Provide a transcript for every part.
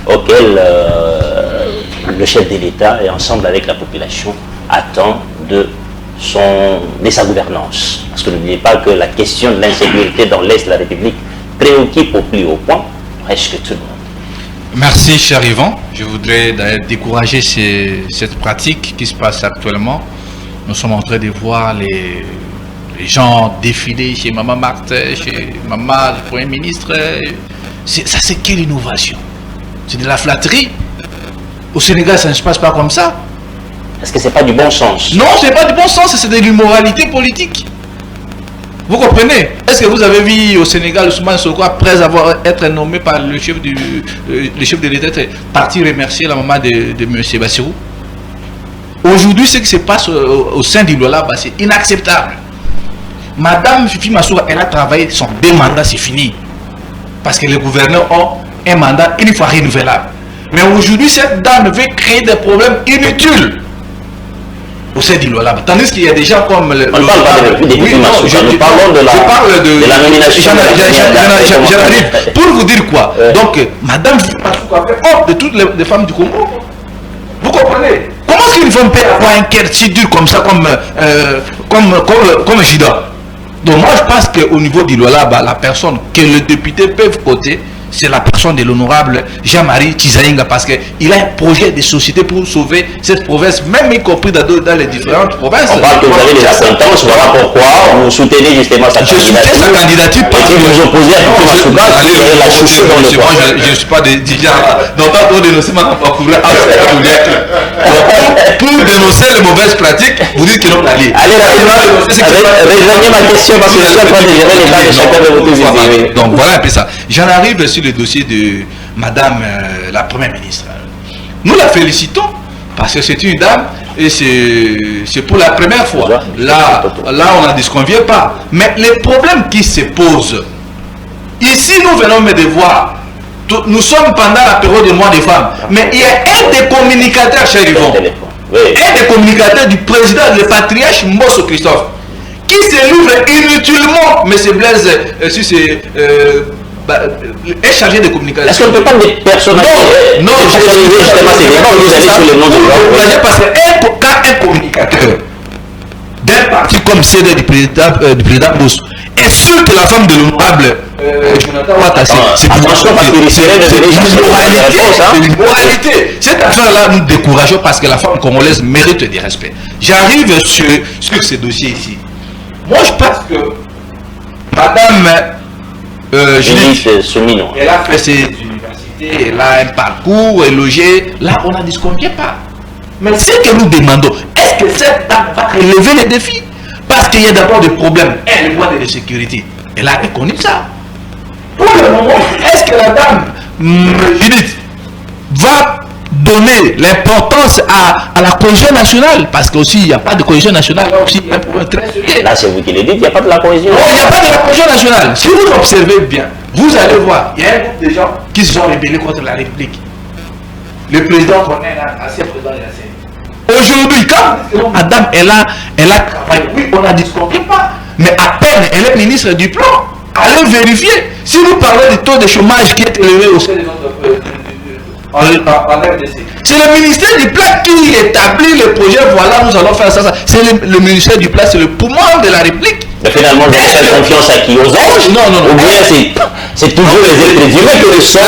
auquel le chef de l'État et ensemble avec la population attend de sa gouvernance. Parce que n'oubliez pas que la question de l'insécurité dans l'Est de la République préoccupe au plus haut point presque tout le monde. Merci, cher Yvan. Je voudrais d'ailleurs décourager cette pratique qui se passe actuellement. Nous sommes en train de voir les gens défiler chez Maman Martin, chez Maman le Premier ministre. Ça, c'est quelle innovation? C'est de la flatterie. Au Sénégal, ça ne se passe pas comme ça. Est-ce que c'est pas du bon sens? Non, c'est pas du bon sens, c'est de l'immoralité politique. Vous comprenez? Est-ce que vous avez vu au Sénégal Ousmane Sonko, après être nommé par le chef de l'État, partir remercier la maman de M. Bassirou? Aujourd'hui, ce qui se passe au sein d'Ilola, c'est inacceptable. Madame Fifi Massoura, elle a travaillé son 2 mandats, c'est fini. Parce que les gouverneurs ont un mandat une fois renouvelable. Mais aujourd'hui, cette dame veut créer des problèmes inutiles au sein d'Ilola. Tandis qu'il y a des gens comme... On parle pas de député Massoura, nous parlons de la nomination. J'arrive. Pour vous dire quoi? Donc, Madame Fifi Massoura fait honte de toutes les femmes du Congo. Vous comprenez? Comment est-ce qu'une femme peut avoir un cœur si dur comme ça, comme Jida? Donc moi je pense qu'au niveau d'Ilola, la personne que les députés peuvent voter, c'est la personne de l'honorable Jean-Marie Chizaïnga, parce qu'il a un projet de société pour sauver cette province, même y compris dans les différentes provinces. On parle que vous avez des acquaintances, voilà pourquoi vous soutenez justement sa candidature. Parce que vous opposez à Fifi Massoura, je ne suis pas déjà donc pas pour dénoncer ma pour dénoncer les mauvaises pratiques, vous dites qu'ils n'ont pas allé. Allez rapidement, rejoignez ma question parce que je suis en train de gérer l'état de chacun de vos idées. Donc voilà un peu ça. J'en arrive sur le dossier de Madame la Première ministre. Nous la félicitons parce que c'est une dame et c'est pour la première fois. Là on n'en disconvient pas. Mais les problèmes qui se posent, ici nous venons de voir, nous sommes pendant la période du mois des femmes, mais il y a un des communicateurs chez Yvon, un des communicateurs du président, le patriarche Mbosso Christophe, qui se livre inutilement, M. Blaise, si c'est... est chargé de communication. Est-ce qu'on ne peut pas des personnalités? Non, parce que un communicateur d'un parti comme celui du président Mbosso insulte la femme de l'honorable Jonathan Ouattara, c'est une moralité. Cette affaire-là nous décourageons parce que la femme congolaise mérite du respect. J'arrive sur ce dossier ici. Moi je pense que Madame Judith Soumino, elle a fait ses universités, elle a un parcours, elle est logée. Là, on n'en disconvient pas. Mais ce que nous demandons, est-ce que cette dame va relever les défis? Parce qu'il y a d'abord des problèmes, elle voit de sécurité. Elle a reconnu ça. Pour le moment, est-ce que la dame Judith va donner l'importance à la cohésion nationale? Parce qu'aussi, il n'y a pas de cohésion nationale. Là aussi, il y a un problème très sérieux. Là, c'est vous qui le dites, il n'y a pas de la cohésion. Non, il n'y a pas de la cohésion nationale. Si vous observez bien, vous allez voir, il y a un groupe de gens qui se sont rebellés contre la République. Le président qu'on est là, ancien président de la CNI. Aujourd'hui, quand madame, elle a travaillé, oui, on n'a disconvient pas. Mais à peine, elle est ministre du plan. Allez vérifier. Si nous parlons du taux de chômage qui est élevé au sein de notre en RDC. C'est le ministère du plan qui établit le projet, voilà, nous allons faire ça. C'est le ministère du plan, c'est le poumon de la République. Mais finalement, vous avez fait confiance à qui? Aux anges? Non. Ou bien c'est toujours les êtres humains que le sont.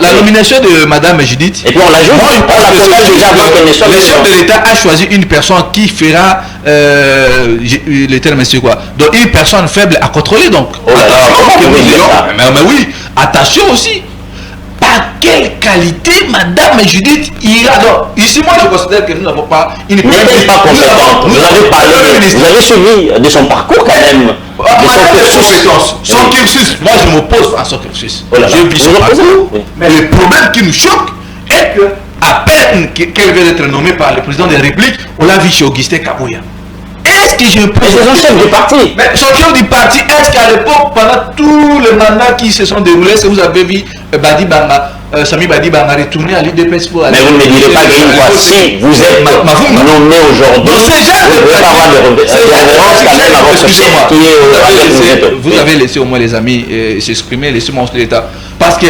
La nomination de Madame Judith. Et puis on l'ajoute, on la connaît déjà avant qu'elle ne soit. Le chef de l'État a choisi une personne qui fera le terme c'est quoi? Donc une personne faible à contrôler donc. Oh là là, mais oui, attention aussi. Par quelle qualité Madame Judith ira donc? Ici moi je considère que nous n'avons pas une n'est-elle pas compétente? Vous avez parlé, vous avez suivi de son parcours quand même. Son cursus. Moi je m'oppose à son cursus. Je vis son parcours. Mais le problème qui nous choque est que à peine qu'elle vient d'être nommée par le président de la République, on l'a vu chez Augustin Kabouya. Est-ce que je peux... C'est son chef du parti. Mais son chef du parti, est-ce qu'à l'époque, pendant tous les mandats qui se sont déroulés, est-ce que vous avez vu Badi Banga, Sami Badi Banga retourner à l'UDPS pour aller... Mais vous ne me direz pas qu'une fois, si vous êtes nommé aujourd'hui, vous avez laissé au moins les amis s'exprimer, laissez-moi l'État. Parce que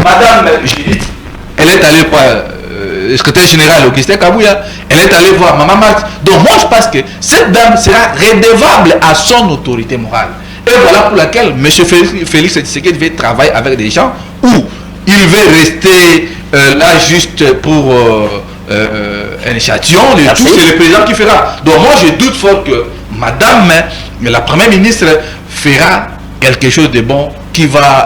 Madame Judith elle est allée voir le secrétaire général Augustin Kabouya, elle est allée voir Maman Marthe. Donc moi je pense que cette dame sera redevable à son autorité morale. Et voilà pour laquelle M. Félix Tshisekedi devait travailler avec des gens où il veut rester là juste pour un échantillon, c'est le président qui fera. Donc moi je doute fort que Madame la Première ministre fera quelque chose de bon qui va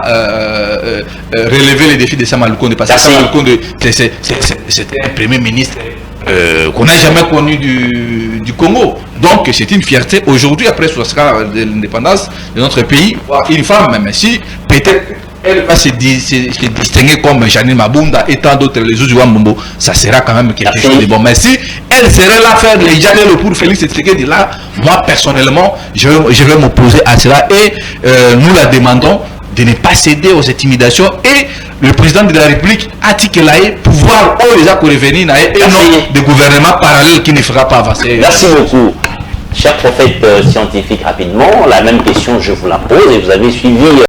relever les défis de Samaloukonde. Parce que Samaloukonde, c'était un Premier ministre qu'on n'a jamais connu du Congo. Donc c'est une fierté aujourd'hui, après 60 ans de l'indépendance de notre pays, une femme, même si peut-être elle va se distinguer comme Janine Mabunda et tant d'autres, les Ouzouan Mombo, ça sera quand même quelque chose de bon. Mais si elle serait là faire les Janelle pour Félix Tshisekedi, là, moi personnellement, je vais m'opposer à cela et nous la demandons de ne pas céder aux intimidations et le président de la République a dit qu'il a pouvoir où les accords revenir et non de gouvernement parallèle qui ne fera pas avancer. Merci beaucoup. Cher prophète scientifique, rapidement, la même question je vous la pose et vous avez suivi